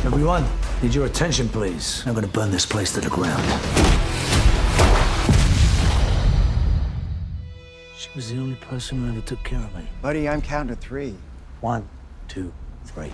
Everyone, need your attention, please. I'm gonna burn this place to the ground. She was the only person who ever took care of me. Buddy, I'm counting to 3. 1, 2, 3.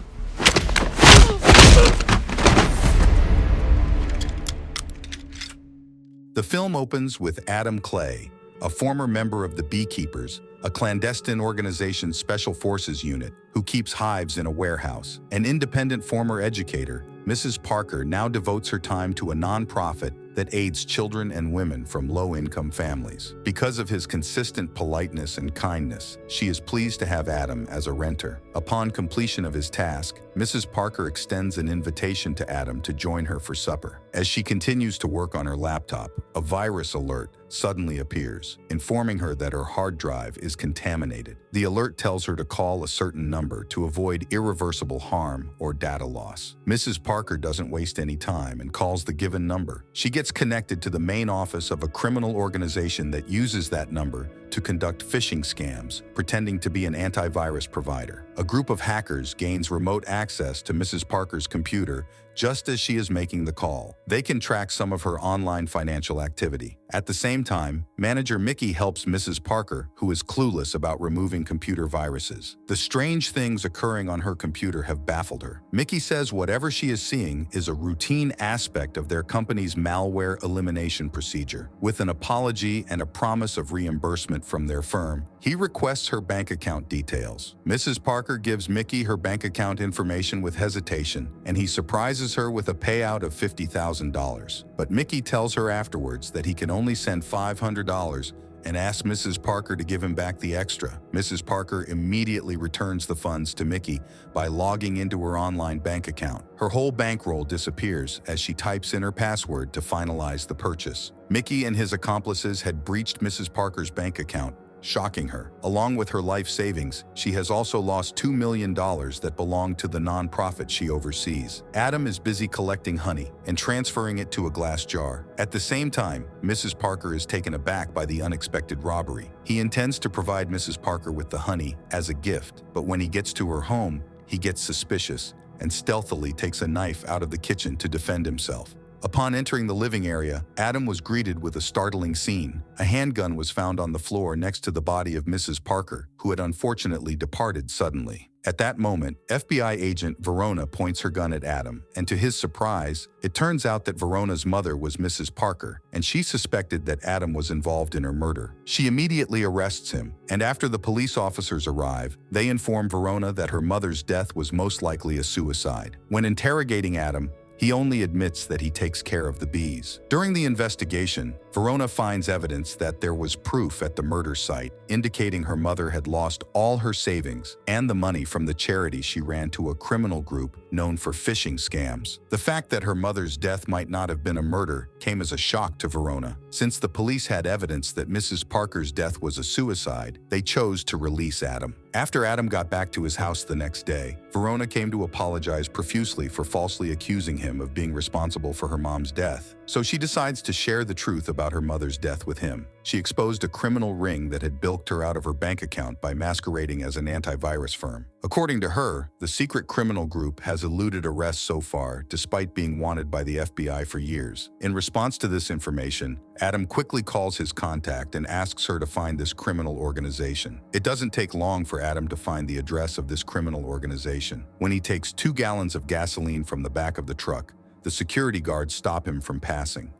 The film opens with Adam Clay, a former member of the Beekeepers, a clandestine organization's special forces unit who keeps hives in a warehouse. An independent former educator, Mrs. Parker now devotes her time to a nonprofit that aids children and women from low-income families. Because of his consistent politeness and kindness, she is pleased to have Adam as a renter. Upon completion of his task, Mrs. Parker extends an invitation to Adam to join her for supper. As she continues to work on her laptop, a virus alert suddenly appears, informing her that her hard drive is contaminated. The alert tells her to call a certain number to avoid irreversible harm or data loss. Mrs. Parker doesn't waste any time and calls the given number. She gets connected to the main office of a criminal organization that uses that number to conduct phishing scams, pretending to be an antivirus provider. A group of hackers gains remote access to Mrs. Parker's computer just as she is making the call. They can track some of her online financial activity. At the same time, manager Mickey helps Mrs. Parker, who is clueless about removing computer viruses. The strange things occurring on her computer have baffled her. Mickey says whatever she is seeing is a routine aspect of their company's malware elimination procedure. With an apology and a promise of reimbursement from their firm, he requests her bank account details. Mrs. Parker gives Mickey her bank account information with hesitation, and he surprises her with a payout of $50,000. But Mickey tells her afterwards that he can only send $500 and asks Mrs. Parker to give him back the extra. Mrs. Parker immediately returns the funds to Mickey by logging into her online bank account. Her whole bankroll disappears as she types in her password to finalize the purchase. Mickey and his accomplices had breached Mrs. Parker's bank account, shocking her. Along with her life savings, she has also lost $2 million that belong to the nonprofit she oversees. Adam is busy collecting honey and transferring it to a glass jar. At the same time, Mrs. Parker is taken aback by the unexpected robbery. He intends to provide Mrs. Parker with the honey as a gift, but when he gets to her home, he gets suspicious and stealthily takes a knife out of the kitchen to defend himself. Upon entering the living area, Adam was greeted with a startling scene. A handgun was found on the floor next to the body of Mrs. Parker, who had unfortunately departed suddenly. At that moment, FBI agent Verona points her gun at Adam, and to his surprise, it turns out that Verona's mother was Mrs. Parker, and she suspected that Adam was involved in her murder. She immediately arrests him, and after the police officers arrive, they inform Verona that her mother's death was most likely a suicide. When interrogating Adam, he only admits that he takes care of the bees. During the investigation, Verona finds evidence that there was proof at the murder site, indicating her mother had lost all her savings and the money from the charity she ran to a criminal group known for phishing scams. The fact that her mother's death might not have been a murder came as a shock to Verona. Since the police had evidence that Mrs. Parker's death was a suicide, they chose to release Adam. After Adam got back to his house the next day, Verona came to apologize profusely for falsely accusing him of being responsible for her mom's death. So she decides to share the truth about her mother's death with him. She exposed a criminal ring that had bilked her out of her bank account by masquerading as an antivirus firm. According to her, the secret criminal group has eluded arrest so far, despite being wanted by the FBI for years. In response to this information, Adam quickly calls his contact and asks her to find this criminal organization. It doesn't take long for Adam to find the address of this criminal organization. When he takes 2 gallons of gasoline from the back of the truck, the security guards stop him from passing.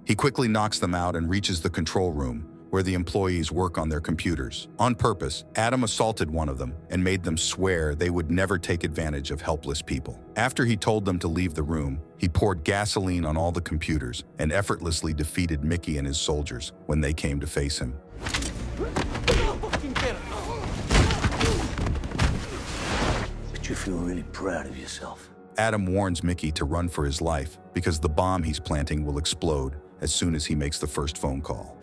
He quickly knocks them out and reaches the control room, where the employees work on their computers. On purpose, Adam assaulted one of them and made them swear they would never take advantage of helpless people. After he told them to leave the room, he poured gasoline on all the computers and effortlessly defeated Mickey and his soldiers when they came to face him. But you feel really proud of yourself. Adam warns Mickey to run for his life because the bomb he's planting will explode as soon as he makes the first phone call.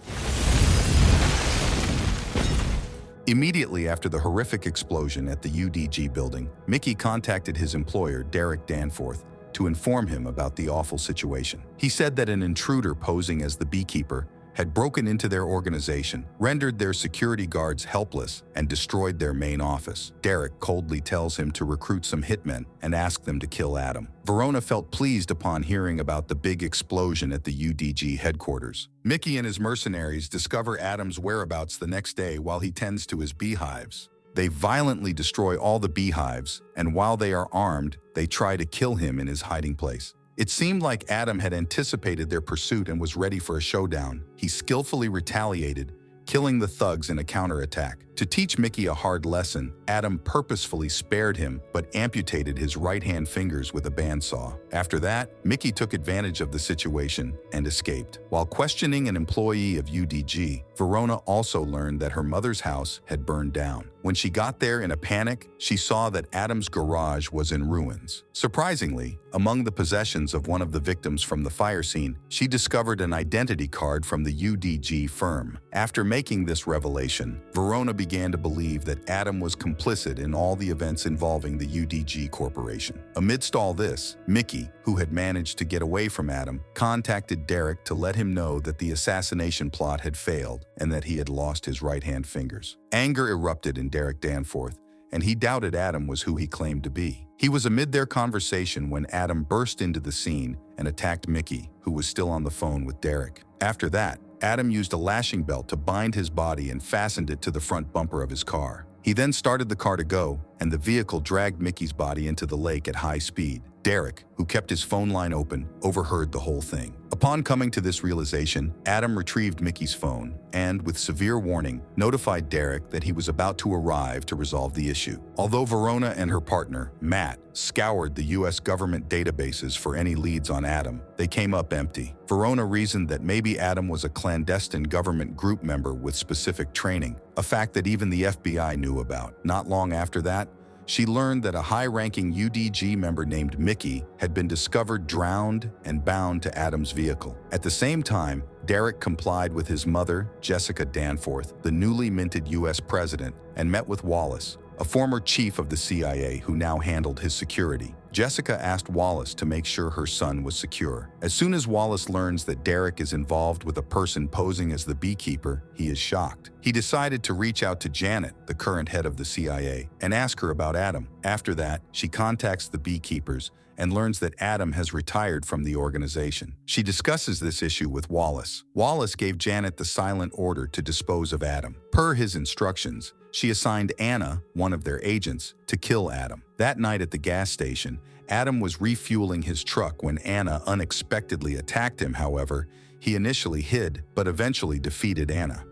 Immediately after the horrific explosion at the UDG building, Mickey contacted his employer, Derek Danforth, to inform him about the awful situation. He said that an intruder posing as the beekeeper had broken into their organization, rendered their security guards helpless, and destroyed their main office. Derek coldly tells him to recruit some hitmen and ask them to kill Adam. Verona felt pleased upon hearing about the big explosion at the UDG headquarters. Mickey and his mercenaries discover Adam's whereabouts the next day while he tends to his beehives. They violently destroy all the beehives, and while they are armed, they try to kill him in his hiding place. It seemed like Adam had anticipated their pursuit and was ready for a showdown. He skillfully retaliated, killing the thugs in a counterattack. To teach Mickey a hard lesson, Adam purposefully spared him but amputated his right-hand fingers with a bandsaw. After that, Mickey took advantage of the situation and escaped. While questioning an employee of UDG, Verona also learned that her mother's house had burned down. When she got there in a panic, she saw that Adam's garage was in ruins. Surprisingly, among the possessions of one of the victims from the fire scene, she discovered an identity card from the UDG firm. After making this revelation, Verona began to believe that Adam was complicit in all the events involving the UDG corporation. Amidst all this, Mickey, who had managed to get away from Adam, contacted Derek to let him know that the assassination plot had failed and that he had lost his right-hand fingers. Anger erupted in Derek Danforth, and he doubted Adam was who he claimed to be. He was amid their conversation when Adam burst into the scene and attacked Mickey, who was still on the phone with Derek. After that, Adam used a lashing belt to bind his body and fastened it to the front bumper of his car. He then started the car to go, and the vehicle dragged Mickey's body into the lake at high speed. Derek, who kept his phone line open, overheard the whole thing. Upon coming to this realization, Adam retrieved Mickey's phone and, with severe warning, notified Derek that he was about to arrive to resolve the issue. Although Verona and her partner, Matt, scoured the U.S. government databases for any leads on Adam, they came up empty. Verona reasoned that maybe Adam was a clandestine government group member with specific training, a fact that even the FBI knew about. Not long after that, she learned that a high-ranking UDG member named Mickey had been discovered drowned and bound to Adam's vehicle. At the same time, Derek complied with his mother, Jessica Danforth, the newly minted U.S. president, and met with Wallace, a former chief of the CIA who now handled his security. Jessica asked Wallace to make sure her son was secure. As soon as Wallace learns that Derek is involved with a person posing as the Beekeeper, he is shocked. He decided to reach out to Janet, the current head of the CIA, and ask her about Adam. After that, she contacts the Beekeepers and learns that Adam has retired from the organization. She discusses this issue with Wallace. Wallace gave Janet the silent order to dispose of Adam. Per his instructions, she assigned Anna, one of their agents, to kill Adam. That night at the gas station, Adam was refueling his truck when Anna unexpectedly attacked him. However, he initially hid, but eventually defeated Anna.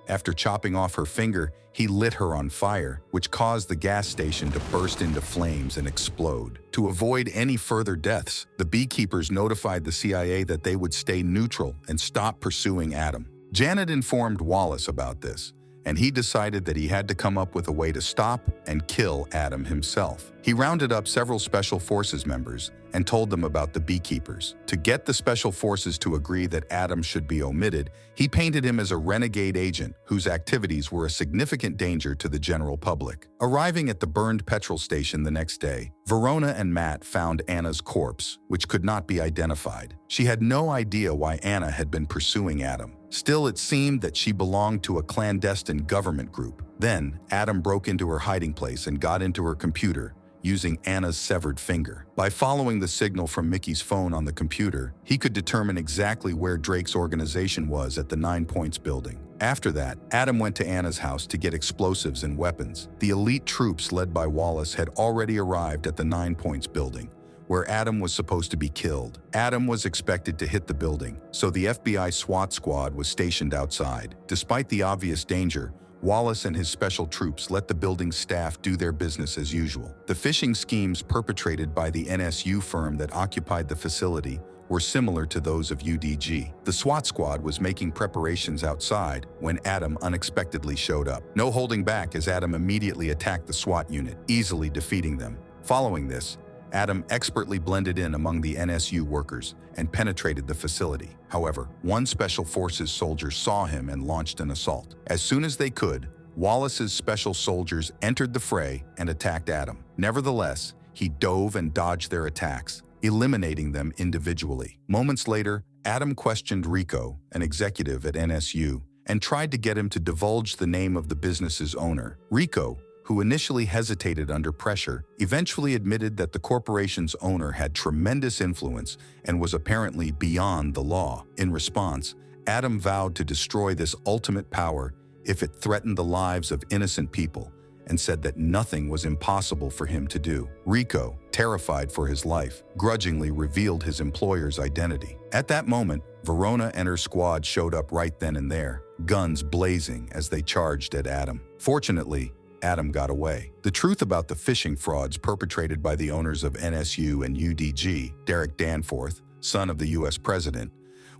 After chopping off her finger, he lit her on fire, which caused the gas station to burst into flames and explode. To avoid any further deaths, the Beekeepers notified the CIA that they would stay neutral and stop pursuing Adam. Janet informed Wallace about this, and he decided that he had to come up with a way to stop and kill Adam himself. He rounded up several Special Forces members and told them about the Beekeepers. To get the Special Forces to agree that Adam should be omitted, he painted him as a renegade agent whose activities were a significant danger to the general public. Arriving at the burned petrol station the next day, Verona and Matt found Anna's corpse, which could not be identified. She had no idea why Anna had been pursuing Adam. Still, it seemed that she belonged to a clandestine government group. Then, Adam broke into her hiding place and got into her computer, using Anna's severed finger. By following the signal from Mickey's phone on the computer, he could determine exactly where Drake's organization was at the 9 Points building. After that, Adam went to Anna's house to get explosives and weapons. The elite troops led by Wallace had already arrived at the 9 Points building, where Adam was supposed to be killed. Adam was expected to hit the building, so the FBI SWAT squad was stationed outside. Despite the obvious danger, Wallace and his special troops let the building's staff do their business as usual. The phishing schemes perpetrated by the NSU firm that occupied the facility were similar to those of UDG. The SWAT squad was making preparations outside when Adam unexpectedly showed up. No holding back as Adam immediately attacked the SWAT unit, easily defeating them. Following this, Adam expertly blended in among the NSU workers and penetrated the facility. However, one Special Forces soldier saw him and launched an assault. As soon as they could, Wallace's special soldiers entered the fray and attacked Adam. Nevertheless, he dove and dodged their attacks, eliminating them individually. Moments later, Adam questioned Rico, an executive at NSU, and tried to get him to divulge the name of the business's owner. Rico, who initially hesitated under pressure, eventually admitted that the corporation's owner had tremendous influence and was apparently beyond the law. In response, Adam vowed to destroy this ultimate power if it threatened the lives of innocent people, and said that nothing was impossible for him to do. Rico, terrified for his life, grudgingly revealed his employer's identity. At that moment, Verona and her squad showed up right then and there, guns blazing as they charged at Adam. Fortunately, Adam got away. The truth about the phishing frauds perpetrated by the owners of NSU and UDG, Derek Danforth, son of the U.S. president,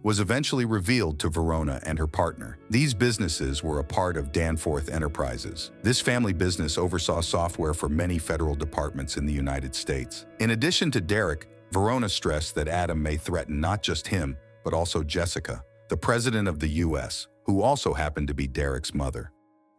was eventually revealed to Verona and her partner. These businesses were a part of Danforth Enterprises. This family business oversaw software for many federal departments in the United States. In addition to Derek, Verona stressed that Adam may threaten not just him, but also Jessica, the president of the U.S., who also happened to be Derek's mother.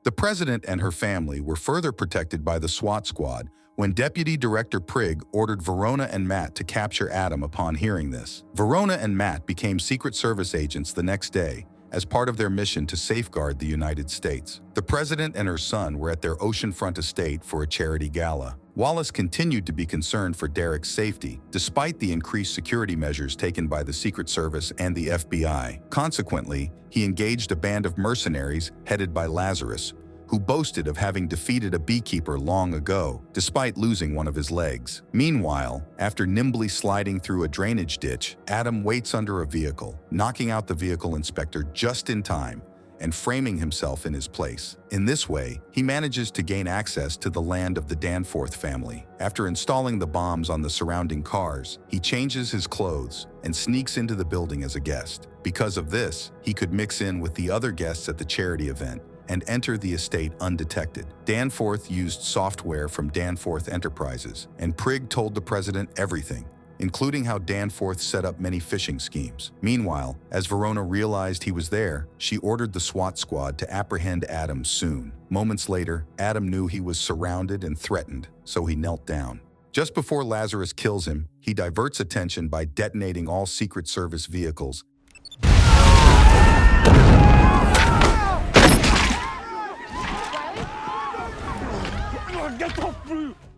The president and her family were further protected by the SWAT squad when Deputy Director Prigg ordered Verona and Matt to capture Adam upon hearing this. Verona and Matt became Secret Service agents the next day as part of their mission to safeguard the United States. The president and her son were at their oceanfront estate for a charity gala. Wallace continued to be concerned for Derek's safety, despite the increased security measures taken by the Secret Service and the FBI. Consequently, he engaged a band of mercenaries headed by Lazarus, who boasted of having defeated a beekeeper long ago, despite losing one of his legs. Meanwhile, after nimbly sliding through a drainage ditch, Adam waits under a vehicle, knocking out the vehicle inspector just in time and framing himself in his place. In this way, he manages to gain access to the land of the Danforth family. After installing the bombs on the surrounding cars, he changes his clothes and sneaks into the building as a guest. Because of this, he could mix in with the other guests at the charity event and enter the estate undetected. Danforth used software from Danforth Enterprises, and Prigg told the president everything, including how Danforth set up many phishing schemes. Meanwhile, as Verona realized he was there, she ordered the SWAT squad to apprehend Adam soon. Moments later, Adam knew he was surrounded and threatened, so he knelt down. Just before Lazarus kills him, he diverts attention by detonating all Secret Service vehicles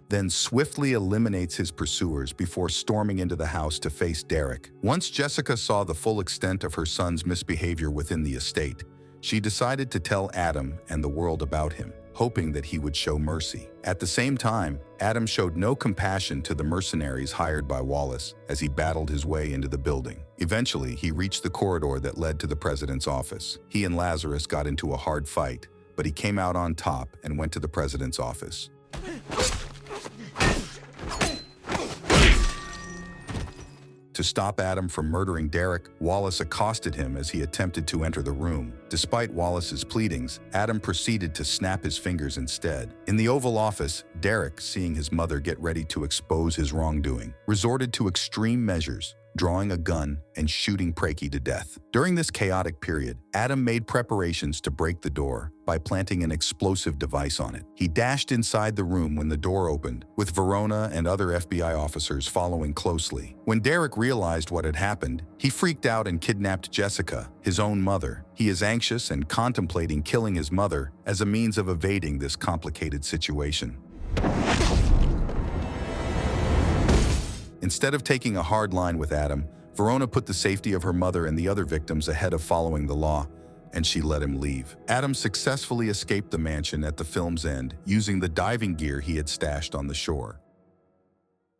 then swiftly eliminates his pursuers before storming into the house to face Derek. Once Jessica saw the full extent of her son's misbehavior within the estate, she decided to tell Adam and the world about him, hoping that he would show mercy. At the same time, Adam showed no compassion to the mercenaries hired by Wallace as he battled his way into the building. Eventually, he reached the corridor that led to the president's office. He and Lazarus got into a hard fight, but he came out on top and went to the president's office. To stop Adam from murdering Derek, Wallace accosted him as he attempted to enter the room. Despite Wallace's pleadings, Adam proceeded to snap his fingers instead. In the Oval Office, Derek, seeing his mother get ready to expose his wrongdoing, resorted to extreme measures, drawing a gun and shooting Prakey to death. During this chaotic period, Adam made preparations to break the door by planting an explosive device on it. He dashed inside the room when the door opened, with Verona and other FBI officers following closely. When Derek realized what had happened, he freaked out and kidnapped Jessica, his own mother. He is anxious and contemplating killing his mother as a means of evading this complicated situation. Instead of taking a hard line with Adam, Verona put the safety of her mother and the other victims ahead of following the law, and she let him leave. Adam successfully escaped the mansion at the film's end using the diving gear he had stashed on the shore.